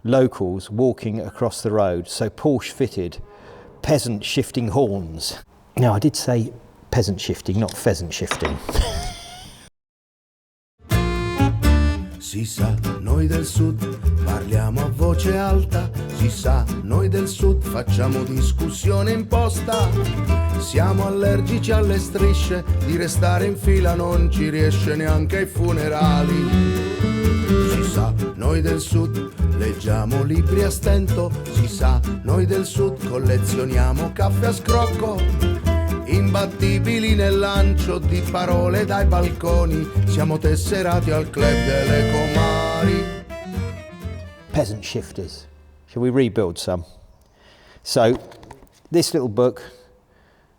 locals walking across the road, so Porsche fitted peasant shifting horns. Now I did say peasant shifting, not pheasant shifting. Si sa, noi del sud parliamo a voce alta, si sa, noi del sud facciamo discussione imposta, siamo allergici alle strisce, di restare in fila non ci riesce neanche ai funerali. Si sa, noi del sud leggiamo libri a stento, si sa, noi del sud collezioniamo caffè a scrocco, imbattibili nel lancio di parole dai balconi, siamo tesserati al club delle comari. Peasant-shifters. Shall we rebuild some? So, this little book,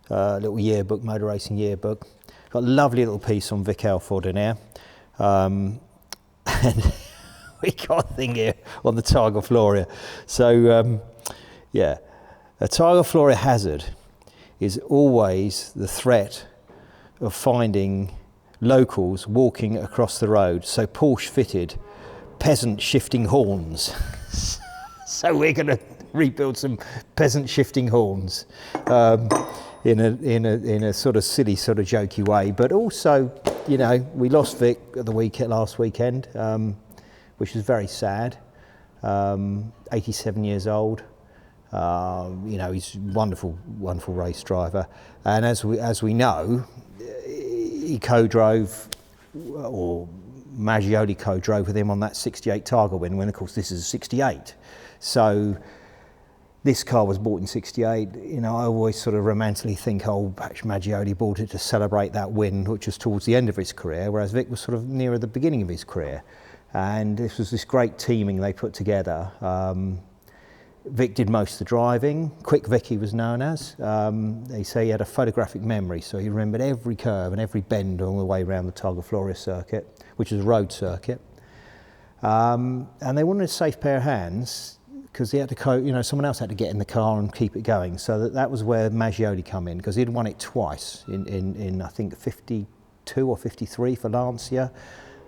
little yearbook, motor racing yearbook, got a lovely little piece on Vic Elford in here. And we got a thing here on the Targa Floria. So, yeah, a Targa Floria hazard is always the threat of finding locals walking across the road, so Porsche fitted peasant shifting horns. So we're going to rebuild some peasant shifting horns in a sort of silly, sort of jokey way. But also, you know, we lost Vic at the last weekend, which was very sad. 87 years old. You know, he's a wonderful race driver, and as we know, he co-drove, or Maglioli co-drove with him on that 68 Targa win, when of course this is a 68. So this car was bought in 68. You know, I always sort of romantically think, oh, perhaps Maglioli bought it to celebrate that win, which was towards the end of his career, whereas Vic was sort of nearer the beginning of his career. And this was this great teaming they put together. Vic did most of the driving. Quick Vic he was known as. They say he had a photographic memory, so he remembered every curve and every bend all the way around the Targa Floria circuit, which is a road circuit. And they wanted a safe pair of hands because he had to, you know, someone else had to get in the car and keep it going. So that was where Maglioli come in, because he'd won it twice in I think 52 or 53 for Lancia,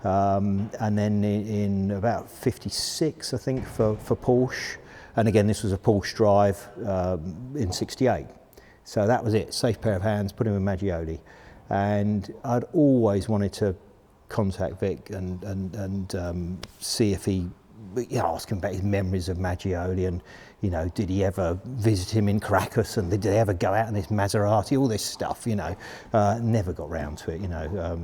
and then in about 56 I think for Porsche. And again, this was a Porsche drive in 68. So that was it, safe pair of hands, put him in Maglioli. And I'd always wanted to contact Vic and see if he, you know, ask him about his memories of Maglioli, and, you know, did he ever visit him in Caracas, and did they ever go out in this Maserati, all this stuff, you know. Never got round to it, you know,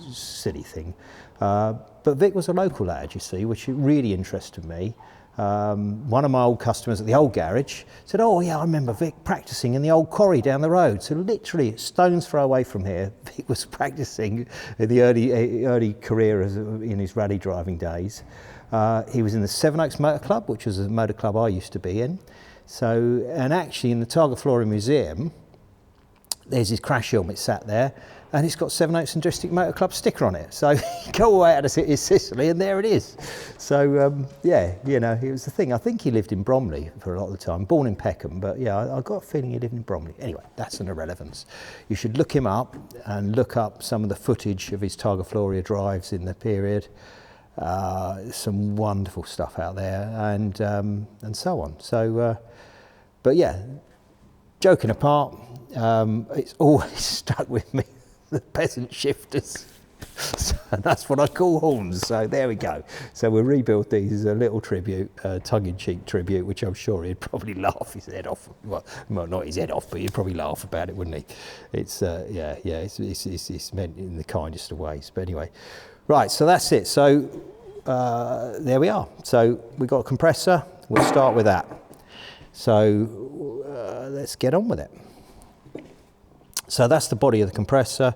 silly thing. But Vic was a local lad, you see, which really interested me. One of my old customers at the old garage said, oh yeah, I remember Vic practicing in the old quarry down the road. So literally stone's throw away from here, Vic was practicing in the early career in his rally driving days. He was in the Seven Oaks Motor Club, which was a motor club I used to be in. So, and actually in the Targa Floria Museum, there's his crash helmet sat there, and it's got Seven Oaks and District Motor Club sticker on it. So go away out of Sicily, and there it is. So yeah, you know, it was the thing. I think he lived in Bromley for a lot of the time, born in Peckham, but yeah, I got a feeling he lived in Bromley. Anyway, that's an irrelevance. You should look him up and look up some of the footage of his Targa Floria drives in the period. Some wonderful stuff out there, and so on. So, but yeah, joking apart, it's always stuck with me, the Peasant-shifters. So that's what I call horns. So there we go. So we'll rebuild these as a little tribute, tongue-in-cheek tribute, which I'm sure he'd probably laugh his head off. Well, not his head off, but he'd probably laugh about it, wouldn't he? It's yeah, it's meant in the kindest of ways. But anyway, right. So that's it. So there we are. So we've got a compressor. We'll start with that. So let's get on with it. So that's the body of the compressor,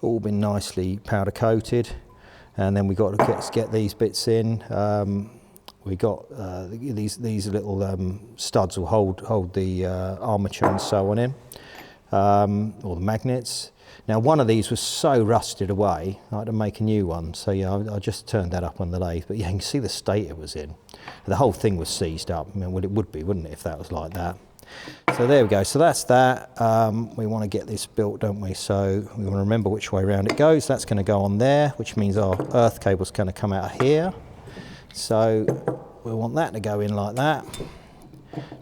all been nicely powder coated, and then we got to get these bits in. We got these little studs will hold the armature and so on in, or the magnets. Now one of these was so rusted away, I had to make a new one. So yeah, I just turned that up on the lathe. But yeah, you can see the state it was in. The whole thing was seized up. I mean, well, it would be, wouldn't it, if that was like that. So there we go. So that's that. We want to get this built, don't we? So we want to remember which way around it goes. That's going to go on there, which means our earth cable's going to come out of here. So we want that to go in like that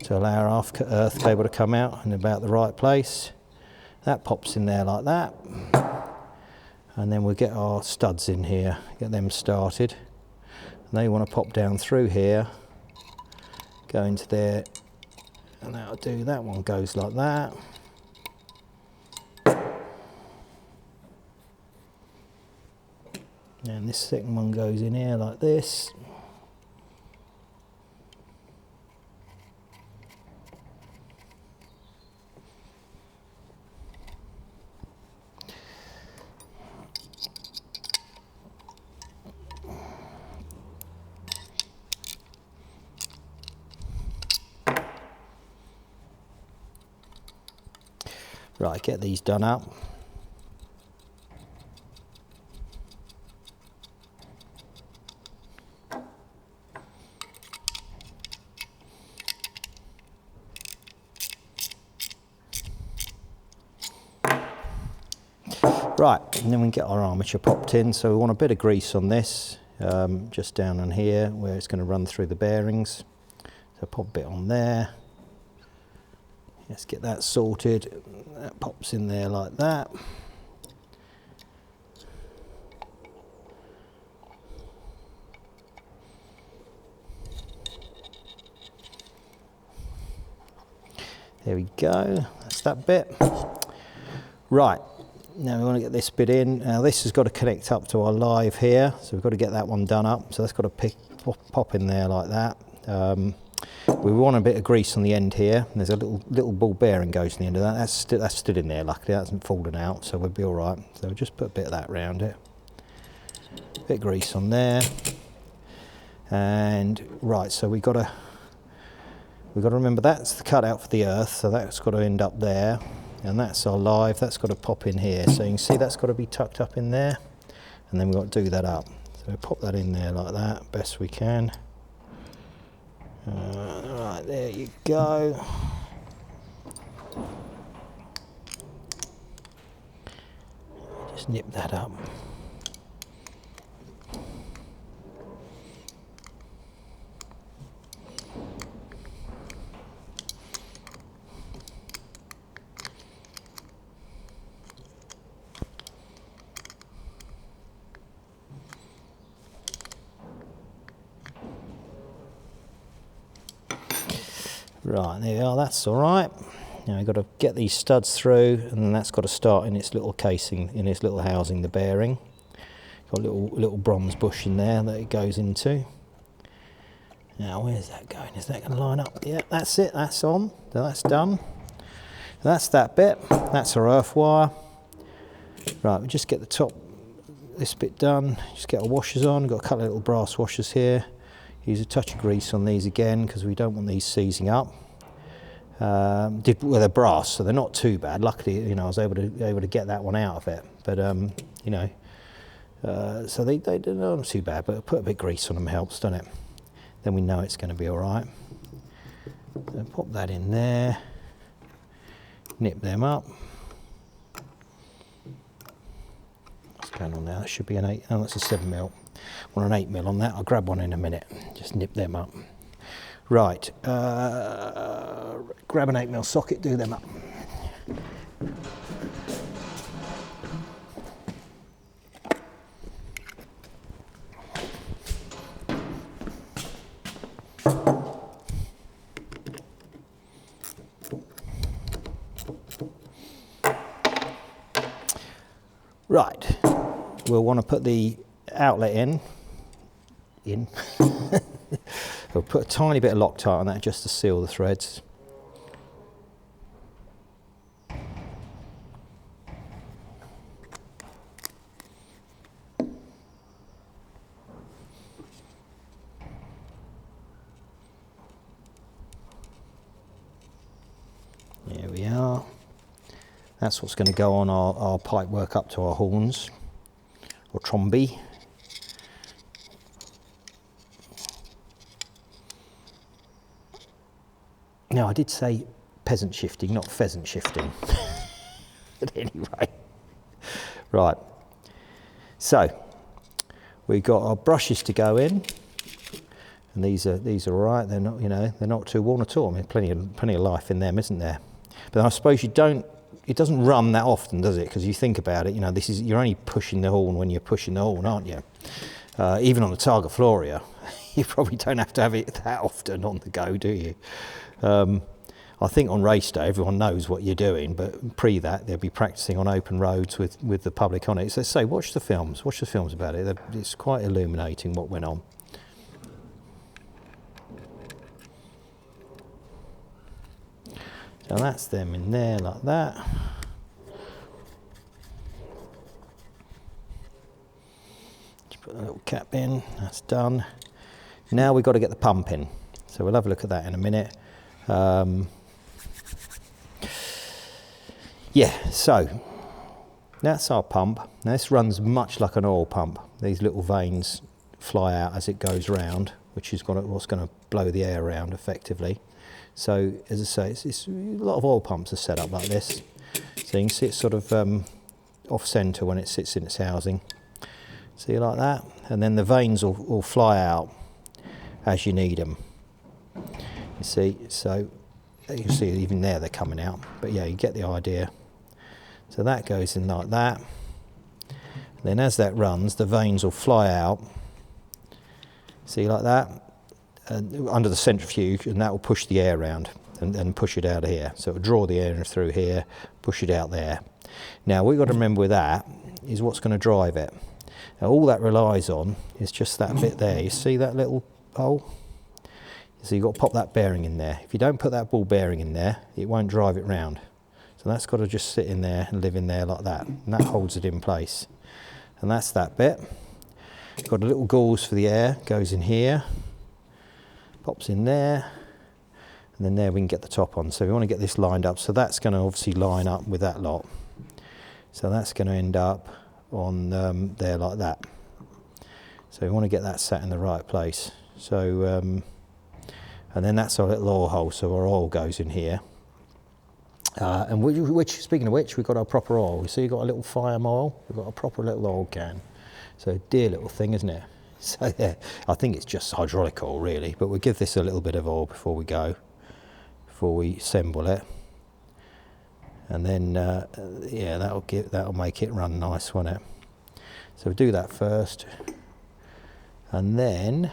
to allow our earth cable to come out in about the right place. That pops in there like that, and then we'll get our studs in here, get them started, and they want to pop down through here, go into there, and that'll do. That one goes like that. And this second one goes in here like this. Right, get these done up. Right, and then we can get our armature popped in. So we want a bit of grease on this, just down on here where it's going to run through the bearings. So pop a bit on there. Let's get that sorted. That pops in there like that. There we go, that's that bit. Right, now we want to get this bit in. Now this has got to connect up to our live here, so we've got to get that one done up. So that's got to pop in there like that. We want a bit of grease on the end here, and there's a little ball bearing goes to the end of that. That's stood in there, luckily that hasn't fallen out, so we'll be all right. So we'll just put a bit of that around it. Bit of grease on there. And right, so we've got to remember that's the cutout for the earth, so that's got to end up there, and that's our live, that's got to pop in here. So you can see that's got to be tucked up in there, and then we've got to do that up. So we pop that in there like that, best we can. Right, there you go. Just nip that up. Right, there you are, that's all right. Now we've got to get these studs through, and then that's got to start in its little casing, in its little housing, the bearing. Got a little bronze bush in there that it goes into. Now where's that going? Is that going to line up? Yeah, that's it, that's on. So that's done. That's that bit, that's our earth wire. Right, we just get the top, this bit done, just get our washers on. Got a couple of little brass washers here. Use a touch of grease on these again because we don't want these seizing up. Well, they're brass, so they're not too bad. Luckily, you know, I was able to get that one out of it. But you know, so they're not too bad. But put a bit of grease on them helps, doesn't it? Then we know it's going to be all right. So pop that in there. Nip them up. What's going on now? That should be an 8. Oh, that's a 7mm. I want an 8mm on that. I'll grab one in a minute. Just nip them up. Right. Grab an 8mm socket. Do them up. Right. We'll want to put the outlet in. We'll put a tiny bit of Loctite on that just to seal the threads. There we are. That's what's going to go on our pipe work up to our horns, or trombi. Now, I did say peasant shifting, not pheasant shifting. But anyway, right. So, we've got our brushes to go in. And these are all right. They're not, you know, they're not too worn at all. I mean, plenty of life in them, isn't there? But I suppose it doesn't run that often, does it? Because you think about it, you know, you're only pushing the horn when you're pushing the horn, aren't you? Even on the Targa Floria, you probably don't have to have it that often on the go, do you? I think on race day everyone knows what you're doing, but pre that they'll be practicing on open roads with the public on it. So say, watch the films about it. It's quite illuminating what went on. So that's them in there like that. Just put the little cap in, that's done. Now we've got to get the pump in. So we'll have a look at that in a minute. Yeah, so that's our pump. Now this runs much like an oil pump. These little vanes fly out as it goes round, which is what's going to blow the air around effectively. So as I say, a lot of oil pumps are set up like this. So you can see it's sort of off centre when it sits in its housing. See, like that? And then the vanes will fly out as you need them. You see, so you can see even there they're coming out. But yeah, you get the idea. So that goes in like that. And then as that runs, the vanes will fly out. See, like that? Under the centrifuge, and that will push the air around and push it out of here. So it will draw the air through here, push it out there. Now what you've got to remember with that is what's going to drive it. Now all that relies on is just that bit there. You see that little hole? So you've got to pop that bearing in there. If you don't put that ball bearing in there, it won't drive it round. So that's got to just sit in there and live in there like that. And that holds it in place. And that's that bit. Got a little gauze for the air, goes in here. Pops in there, and then there we can get the top on. So we want to get this lined up. So that's going to obviously line up with that lot. So that's going to end up on there like that. So we want to get that sat in the right place. So, and then that's our little oil hole. So our oil goes in here. And which, speaking of which, we've got our proper oil. You see, you've got a little Fireman oil. We've got a proper little oil can. So dear little thing, isn't it? So yeah, I think it's just hydraulic oil really, but we'll give this a little bit of oil before we assemble it, and then yeah, that'll make it run nice, won't it? So we'll do that first, and then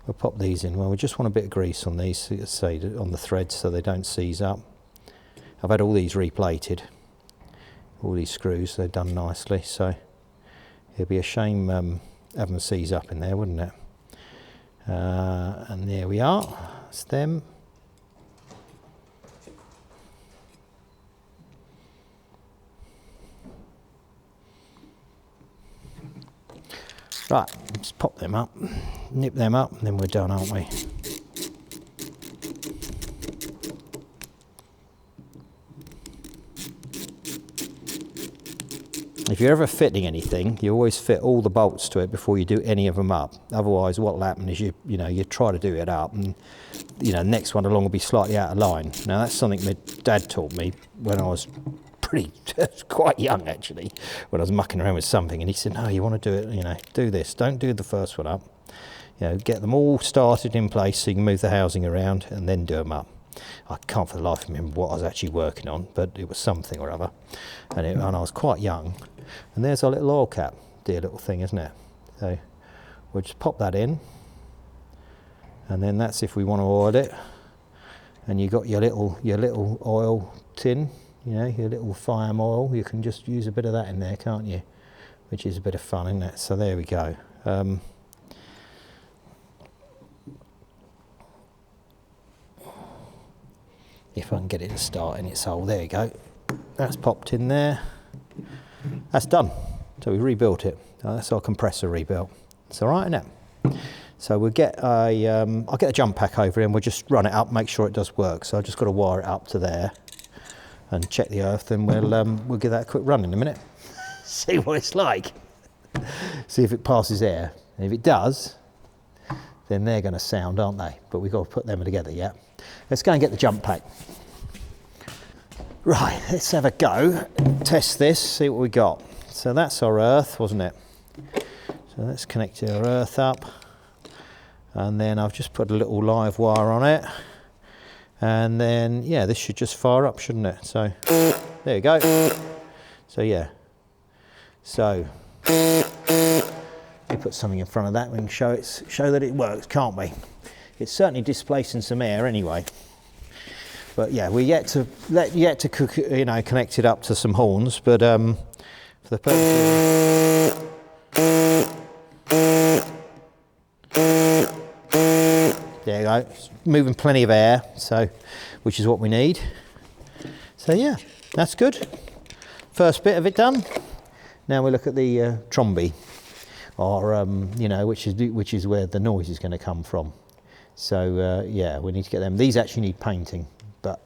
we'll pop these in. Well, we just want a bit of grease on these, say on the threads, so they don't seize up. I've had all these replated, all these screws, they're done nicely, so it'd be a shame have them seize up in there, wouldn't it? And there we are, that's them. Right, just pop them up, nip them up, and then we're done, aren't we? If you're ever fitting anything, you always fit all the bolts to it before you do any of them up. Otherwise, what will happen is you try to do it up, and the next one along will be slightly out of line. Now that's something my dad taught me when I was quite young actually, when I was mucking around with something, and he said, no, you want to do it, do this, don't do the first one up. Get them all started in place so you can move the housing around and then do them up. I can't for the life of me remember what I was actually working on, but it was something or other, and I was quite young. And there's our little oil cap, dear little thing, isn't it? So we'll just pop that in, and then that's if we want to oil it. And you got your little oil tin, your little Fireman oil. You can just use a bit of that in there, can't you? Which is a bit of fun, isn't it? So there we go. If I can get it to start in its hole, there you go. That's popped in there. That's done. So we rebuilt it. That's our compressor rebuilt. It's all right, isn't it? So we'll get I'll get a jump pack over here and we'll just run it up, make sure it does work. So I've just got to wire it up to there and check the earth, and we'll give that a quick run in a minute. See what it's like. See if it passes air. And if it does, then they're going to sound, aren't they? But we've got to put them together yet. Let's go and get the jump pack. Right, let's have a go, test this, see what we got. So that's our earth, wasn't it? So let's connect our earth up. and then I've just put a little live wire on it, and then yeah, this should just fire up, shouldn't it? So there you go. So yeah, so we put something in front of that, we can show that it works, can't we? It's certainly displacing some air anyway. But yeah, we yet to cook, you know, connect it up to some horns, but for the purpose there you go, it's moving plenty of air, so which is what we need. So yeah, that's good. First bit of it done. Now we look at the trombi, or you know, which is where the noise is going to come from. So yeah, we need to get them. These actually need painting, but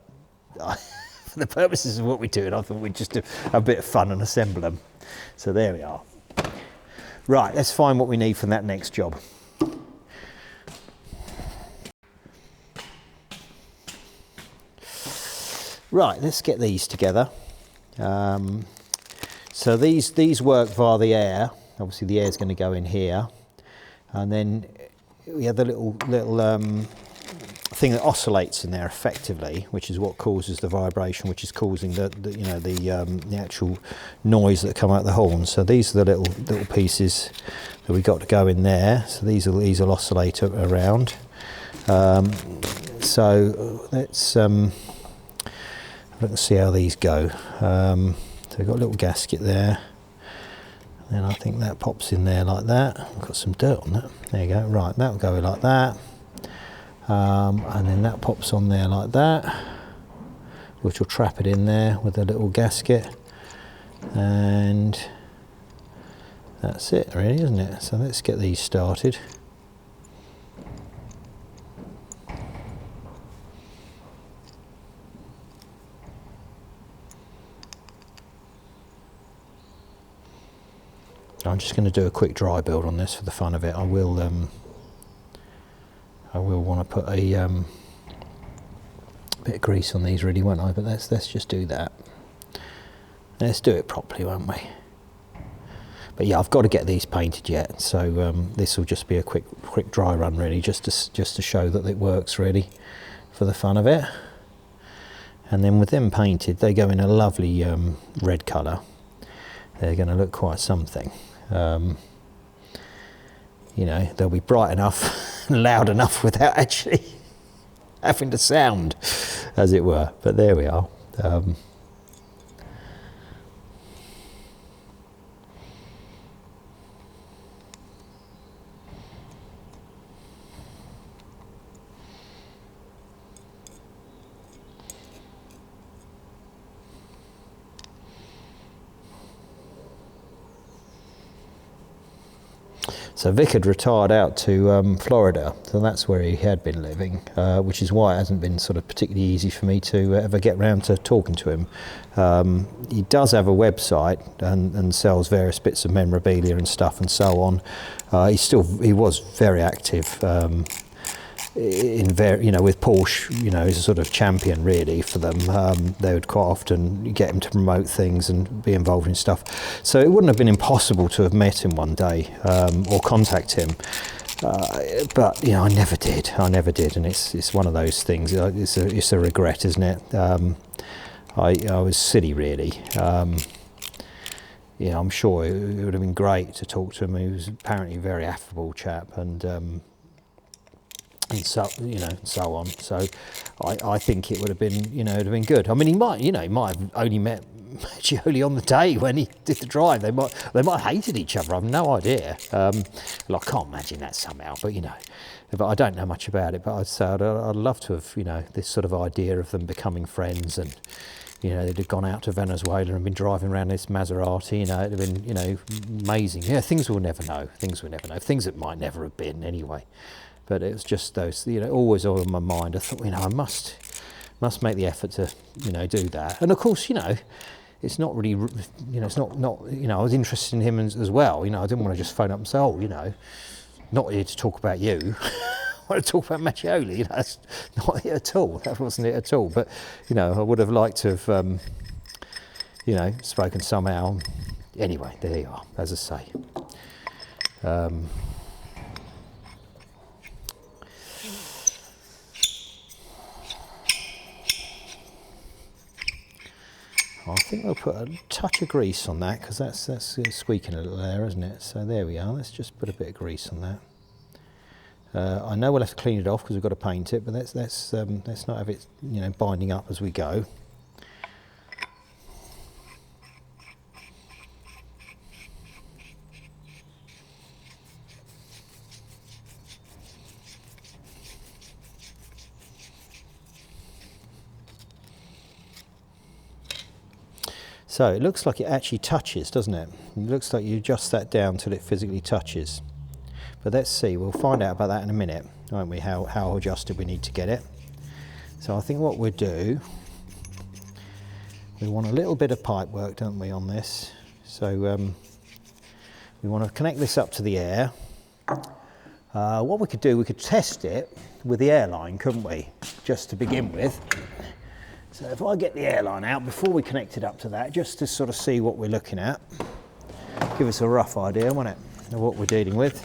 for the purposes of what we're doing, I thought we'd just do a bit of fun and assemble them. So there we are. Right, let's find what we need for that next job. Right, let's get these together. So these work via the air. Obviously the air is going to go in here, and then we have the little thing that oscillates in there effectively, which is what causes the vibration, which is causing the actual noise that come out the horn. So these are the little pieces that we got to go in there. So these will oscillate around. So let's see how these go. So we've got a little gasket there. Then I think that pops in there like that. I've got some dirt on that. There you go. Right, that'll go like that. And then that pops on there like that, which will trap it in there with a little gasket. And that's it really, isn't it? So let's get these started. I'm just going to do a quick dry build on this for the fun of it. I will want to put a bit of grease on these really, won't I? But let's just do that. Let's do it properly, won't we? But yeah, I've got to get these painted yet, so this will just be a quick dry run really, just to show that it works really, for the fun of it. And then with them painted, they go in a lovely red colour. They're going to look quite something. You know, they'll be bright enough and loud enough without actually having to sound, as it were. But there we are. So Vic had retired out to Florida, so that's where he had been living, which is why it hasn't been sort of particularly easy for me to ever get round to talking to him. He does have a website and sells various bits of memorabilia and stuff and so on. He was very active with Porsche. You know, he's a sort of champion really for them. They would quite often get him to promote things and be involved in stuff. So it wouldn't have been impossible to have met him one day or contact him. But you know, I never did, and it's one of those things. It's a regret, isn't it? I was silly, really. Yeah, I'm sure it would have been great to talk to him. He was apparently a very affable chap, and so so on. So I think it would have been, it'd have been good. I mean, he might have only met Maglioli on the day when he did the drive. They might have hated each other. I've no idea. Well, I can't imagine that somehow, but but I don't know much about it. But I'd say I'd love to have, this sort of idea of them becoming friends, and they'd have gone out to Venezuela and been driving around this Maserati. It'd have been, amazing. Yeah, things we'll never know. Things that might never have been anyway. But it was just those, always on my mind. I thought, I must make the effort to, do that. And of course, it's not really, it's not, I was interested in him as well. I didn't want to just phone up and say, not here to talk about you. I want to talk about Maglioli. That's not it at all. That wasn't it at all. But, I would have liked to have, spoken somehow. Anyway, there you are, as I say. I think we'll put a touch of grease on that because that's squeaking a little there, isn't it? So there we are. Let's just put a bit of grease on that. I know we'll have to clean it off because we've got to paint it, but let's not have it, you know, binding up as we go. So it looks like it actually touches, doesn't it? It looks like you adjust that down till it physically touches. But let's see, we'll find out about that in a minute, won't we, how adjusted we need to get it. So I think what we'll do, we want a little bit of pipe work, don't we, on this. So we want to connect this up to the air. What we could do, we could test it with the airline, couldn't we, just to begin with. So if I get the airline out before we connect it up to that, just to sort of see what we're looking at, give us a rough idea, won't it, of what we're dealing with.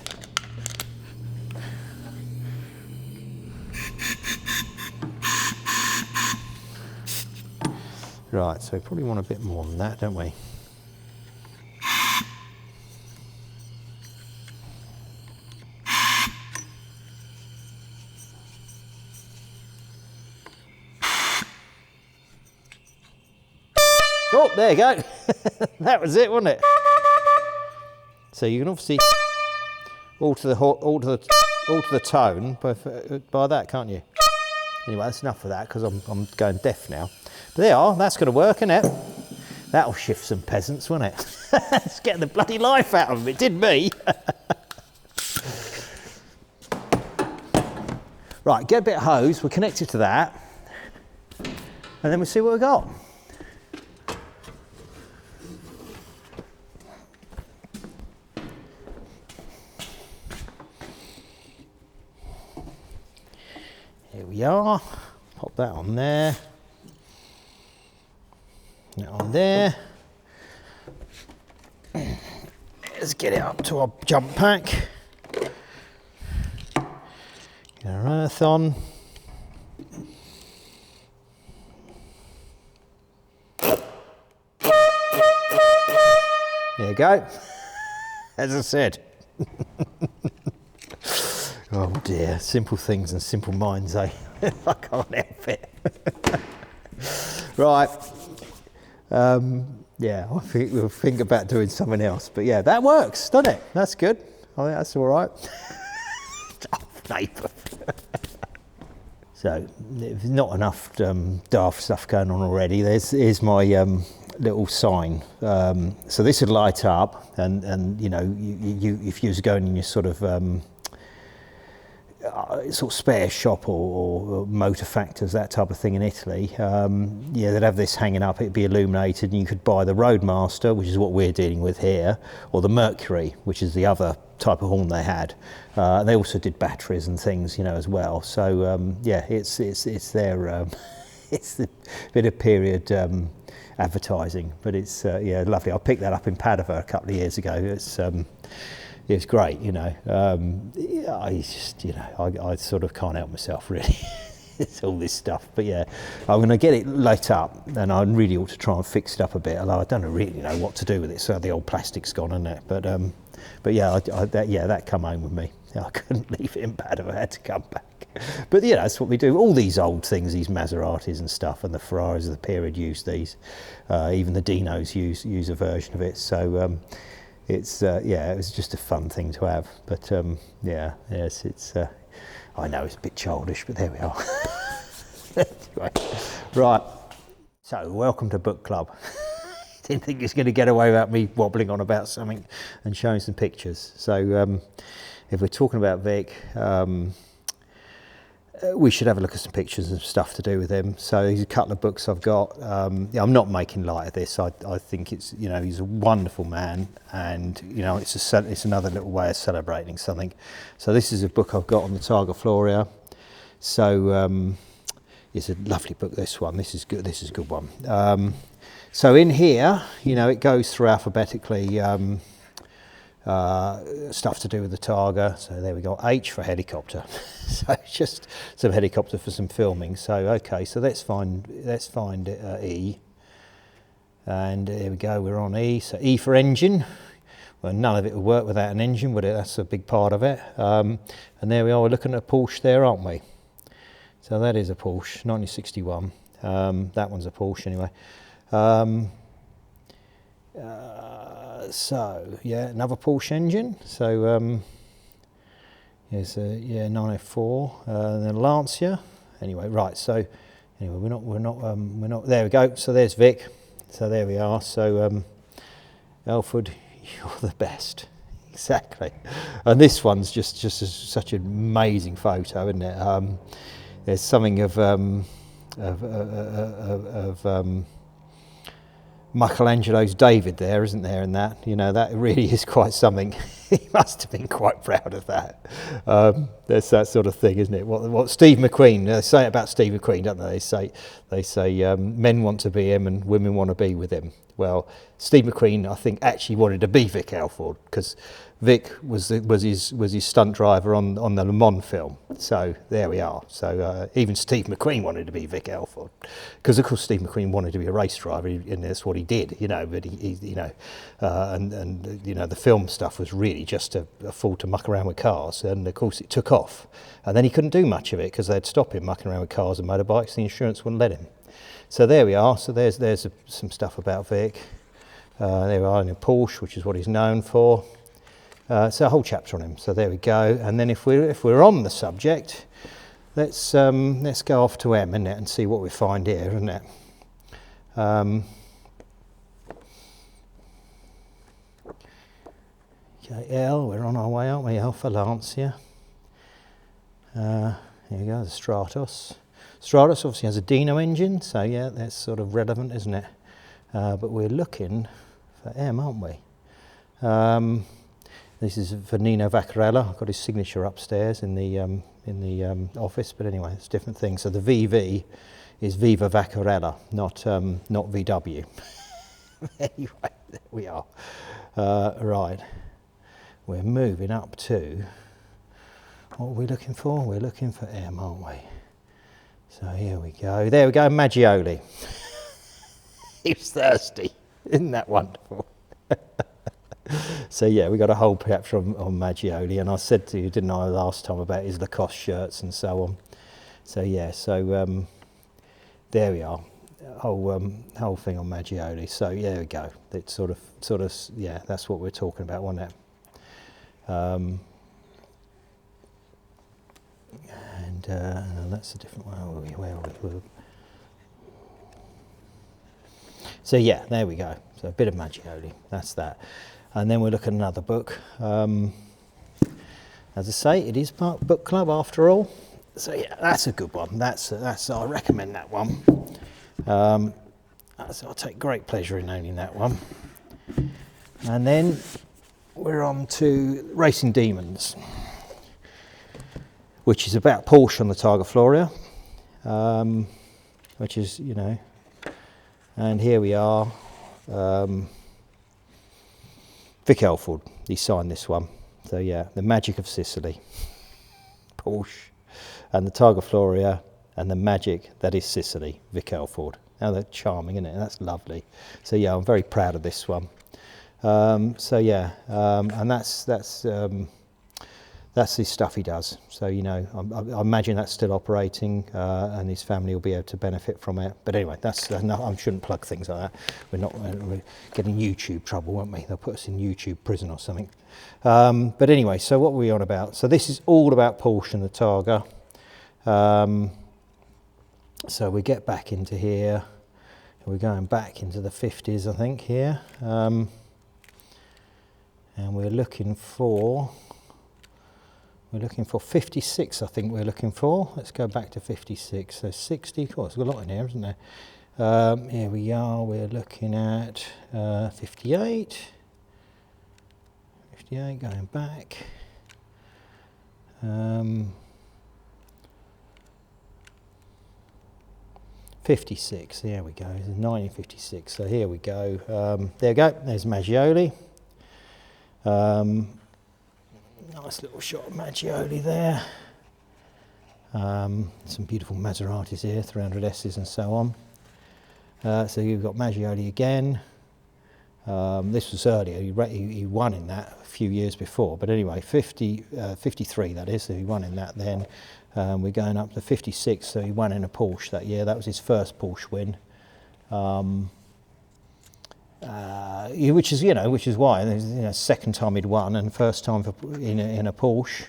Right, so we probably want a bit more than that, don't we? Oh, there you go. That was it, wasn't it? So you can obviously alter the tone by that, can't you? Anyway, that's enough of that because I'm going deaf now. But there you are. That's going to work, isn't it? That'll shift some peasants, won't it? It's getting the bloody life out of them. It did me. Right, get a bit of hose. We'll connect it to that, and then we'll see what we've got. Here we are, pop that on there, that on there. Let's get it up to our jump pack. Get our earth on. There you go, as I said. Oh dear, simple things and simple minds, eh? I can't help it. Right, yeah, I think we'll think about doing something else, but yeah, that works, doesn't it? That's good. I think that's all right. So, if not enough daft stuff going on already, here's my little sign. So this would light up, and you know, if you was going in your sort of spare shop or motor factors, that type of thing in Italy, yeah, they'd have this hanging up, it'd be illuminated, and you could buy the Roadmaster, which is what we're dealing with here, or the Mercury, which is the other type of horn they had. They also did batteries and things, you know, as well. So yeah, it's their it's a bit of period advertising, but it's yeah, lovely. I picked that up in Padova a couple of years ago. It's great, you know. Yeah, I just, you know, I sort of can't help myself really. It's all this stuff, but yeah, I'm going to get it lit up, and I really ought to try and fix it up a bit. Although I don't really know what to do with it, so the old plastic's gone, isn't it? But yeah, that come home with me. I couldn't leave it in Padova. I had to come back. But yeah, that's what we do. All these old things, these Maseratis and stuff, and the Ferraris of the period use these. Even the Dinos use a version of it. So. It's yeah, it was just a fun thing to have, but yeah, yes, it's I know it's a bit childish, but there we are. Right, so welcome to book club. Didn't think it's going to get away without me wobbling on about something and showing some pictures. So if we're talking about Vic, we should have a look at some pictures and stuff to do with him. So there's a couple of books I've got. Yeah, I'm not making light of this. I think it's, you know, he's a wonderful man, and you know, it's another little way of celebrating something. So this is a book I've got on the Targa Floria. So it's a lovely book. This one. This is good. This is a good one. So in here, you know, it goes through alphabetically. Stuff to do with the Targa. So there we go. H for helicopter. So just some helicopter for some filming. So okay, so let's find E. And here we go, we're on E. So E for engine. Well, none of it would work without an engine, would it? That's a big part of it. And there we are, we're looking at a Porsche there, aren't we? So that is a Porsche, 1961. That one's a Porsche anyway. So, yeah, another Porsche engine. So, here's a, yeah, 904, then Lancia. Anyway, right, so, anyway, we're not, there we go. So there's Vic. So there we are. So, Elford, you're the best. Exactly. And this one's just such an amazing photo, isn't it? There's something of Michelangelo's David there, isn't there, in that? You know, that really is quite something. He must have been quite proud of that. There's that sort of thing, isn't it? What Steve McQueen, they say about Steve McQueen, don't they? They say men want to be him and women want to be with him. Well, Steve McQueen, I think, actually wanted to be Vic Elford, because Vic was his stunt driver on the Le Mans film. So there we are. So even Steve McQueen wanted to be Vic Elford, because of course Steve McQueen wanted to be a race driver, and that's what he did, you know. But he you know, and you know, the film stuff was really just a fool to muck around with cars, and of course it took off, and then he couldn't do much of it because they'd stop him mucking around with cars and motorbikes. The insurance wouldn't let him. So there we are. So there's some stuff about Vic. There we are in a Porsche, which is what he's known for. So a whole chapter on him. So there we go. And then if we're on the subject, let's go off to M, innit, and see what we find here, isn't it? Okay, L, we're on our way, aren't we? L for Lancia. Here we go, the Stratos. Stratos obviously has a Dino engine, so yeah, that's sort of relevant, isn't it? But we're looking for M, aren't we? This is for Nino Vaccarella. I've got his signature upstairs in the office, but anyway, it's a different thing. So the VV is Viva Vaccarella, not VW. Anyway, there we are. Right, we're moving up to, what are we looking for? We're looking for M, aren't we? So here we go. There we go, Maglioli. He was thirsty. Isn't that wonderful? So yeah, we got a whole chapter on Maglioli, and I said to you, didn't I, last time, about his Lacoste shirts and so on. So yeah, so there we are, whole thing on Maglioli. So yeah, there we go. It's sort of yeah, that's what we're talking about, wasn't it? And that's a different one. Where are we? So yeah, there we go. So a bit of Maglioli, that's that. And then we'll look at another book. As I say, it is part book club after all. So yeah, that's a good one. That's I recommend that one. So I'll take great pleasure in owning that one. And then we're on to Racing Demons, which is about Porsche on the Targa Florio, which is, you know, and here we are. Vic Elford, he signed this one. So yeah, the magic of Sicily, Porsche, and the Targa Florio, and the magic that is Sicily, Vic Elford. Now that's charming, isn't it? That's lovely. So yeah, I'm very proud of this one. So yeah, and that's his stuff he does. So, you know, I imagine that's still operating, and his family will be able to benefit from it. But anyway, that's enough. I shouldn't plug things like that. We're getting YouTube trouble, won't we? They'll put us in YouTube prison or something. But anyway, so what were we on about? So this is all about Porsche and the Targa. So we get back into here. We're going back into the 50s, I think, here. And we're looking for 56, I think we're looking for. Let's go back to 56. So 60, of course, there's a lot in here, isn't there? Here we are, we're looking at 58. 58, going back. 56, there we go, 1956. So here we go. There we go, there's Maglioli. Nice little shot of Maglioli there. Some beautiful Maseratis here, 300Ss and so on. So you've got Maglioli again. This was earlier, he won in that a few years before, but anyway, 53 that is, so he won in that then. We're going up to 56, so he won in a Porsche that year. That was his first Porsche win. Which is why, second time he'd won and first time in a Porsche.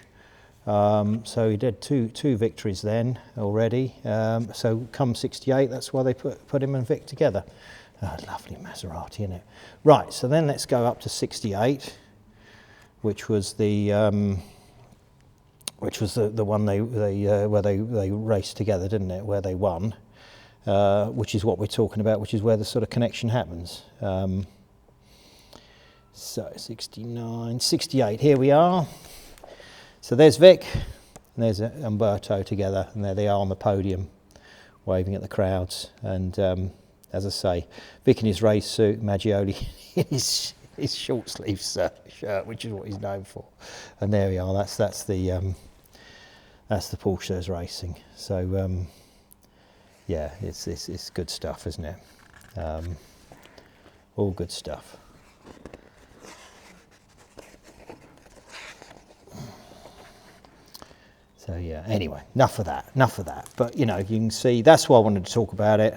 So he did two victories then already. So come 68, that's why they put him and Vic together. Oh, lovely Maserati, isn't it? Right, so then let's go up to 68, which was the one where they raced together, didn't it? Where they won, which is what we're talking about, which is where the sort of connection happens. So 69, 68, here we are. So there's Vic, and there's Umberto together, and there they are on the podium, waving at the crowds. And as I say, Vic in his race suit, Maglioli in his short sleeve shirt, which is what he's known for. And there we are. That's the Porsche that's racing. So yeah, it's good stuff, isn't it? All good stuff. So yeah, anyway, enough of that. But you can see, that's why I wanted to talk about it.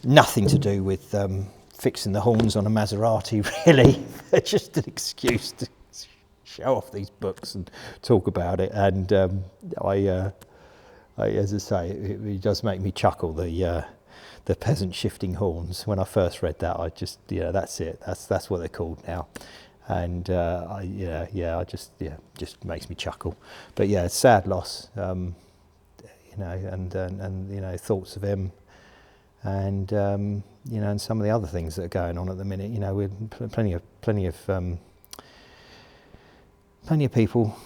Nothing to do with fixing the horns on a Maserati, really. It's just an excuse to show off these books and talk about it. And I, as I say, it does make me chuckle, the peasant shifting horns. When I first read that, I just, that's it. That's what they're called now. And just makes me chuckle. But yeah, sad loss, and thoughts of him, and and some of the other things that are going on at the minute. With plenty of people,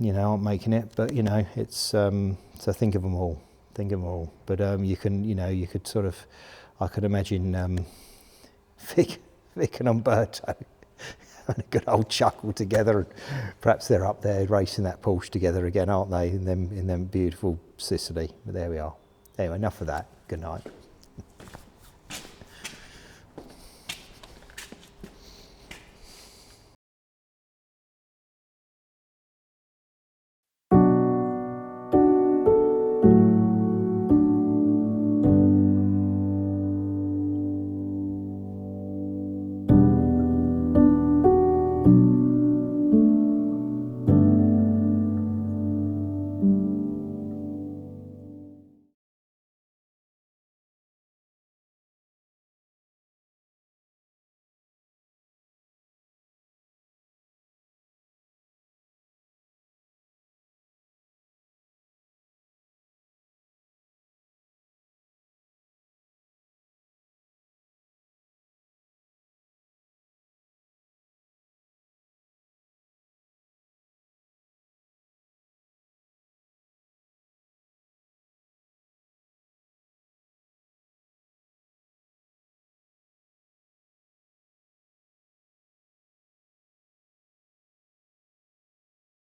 aren't making it. But it's so think of them all. But you could sort of, I could imagine Vic and Umberto and a good old chuckle together, and perhaps they're up there racing that Porsche together again, aren't they? In them beautiful Sicily. But there we are. Anyway, enough of that. Good night.